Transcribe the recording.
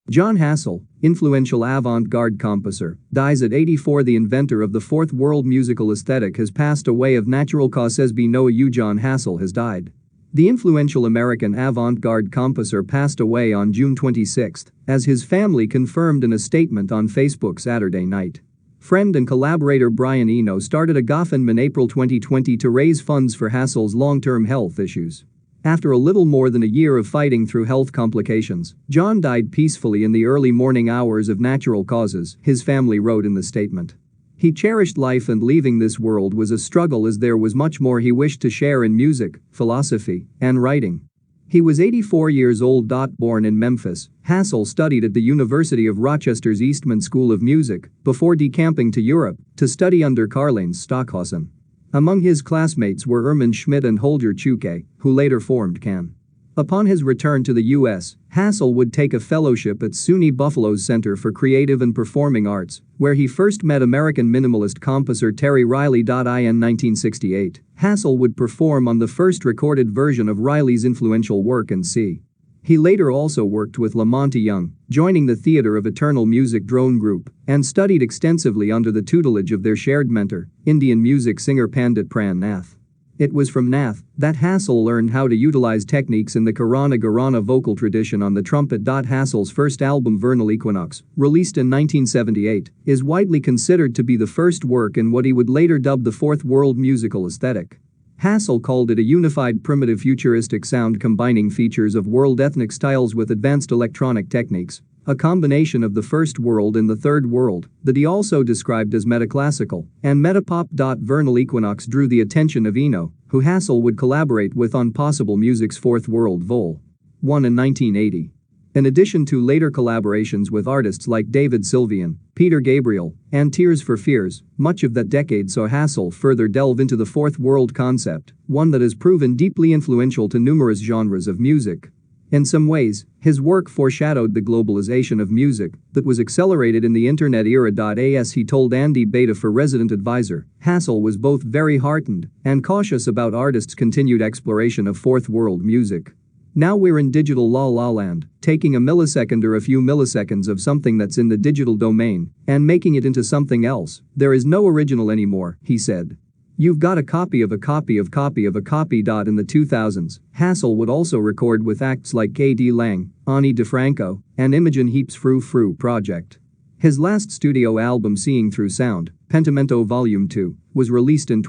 Jon Hassell, influential avant-garde composer, dies at 84. The inventor of the fourth world musical aesthetic has passed away of natural causes. Noah Yoo. Jon Hassell has died. The influential American avant-garde composer passed away on June 26, as his family confirmed in a statement on Facebook Saturday night. Friend and collaborator Brian Eno started a GoFundMe in April 2020 to raise funds for Hassell's long-term health issues. After a little more than a year of fighting through health complications, Jon died peacefully in the early morning hours of natural causes, his family wrote in the statement. He cherished life and leaving this world was a struggle as there was much more he wished to share in music, philosophy, and writing. He was 84 years old. Born in Memphis, Hassell studied at the University of Rochester's Eastman School of Music before decamping to Europe to study under Karlheinz Stockhausen. Among his classmates were Irmin, Schmidt and Holger Czukay, who later formed Can. Upon his return to the U.S., Hassell would take a fellowship at SUNY Buffalo's Center for Creative and Performing Arts, where he first met American minimalist composer Terry Riley. In 1968, Hassell would perform on the first recorded version of Riley's influential work in C. He later also worked with Monte Young, joining the Theater of Eternal Music drone group, and studied extensively under the tutelage of their shared mentor, Indian music singer Pandit Pran Nath. It was from Nath that Hassell learned how to utilize techniques in the Kirana vocal tradition on the trumpet. Hassell's first album Vernal Equinox, released in 1978, is widely considered to be the first work in what he would later dub the fourth world musical aesthetic. Hassell called it a unified primitive futuristic sound combining features of world ethnic styles with advanced electronic techniques, a combination of the first world and the third world that he also described as metaclassical and metapop. Vernal Equinox drew the attention of Eno, who Hassell would collaborate with on Possible Music's Fourth World Vol. 1 in 1980. In addition to later collaborations with artists like David Sylvian, Peter Gabriel, and Tears for Fears, much of that decade saw Hassell further delve into the fourth world concept, one that has proven deeply influential to numerous genres of music. In some ways, his work foreshadowed the globalization of music that was accelerated in the internet era. As he told Andy Beta for Resident Advisor, Hassell was both very heartened and cautious about artists' continued exploration of fourth world music. Now we're in digital la la land, taking a millisecond or a few milliseconds of something that's in the digital domain and making it into something else. There is no original anymore, he said. You've got a copy of a copy of copy of a copy. In the 2000s, Hassell would also record with acts like K.D. Lang, Ani DeFranco, and Imogen Heap's Frou Frou project. His last studio album Seeing Through Sound, Pentimento Volume 2, was released in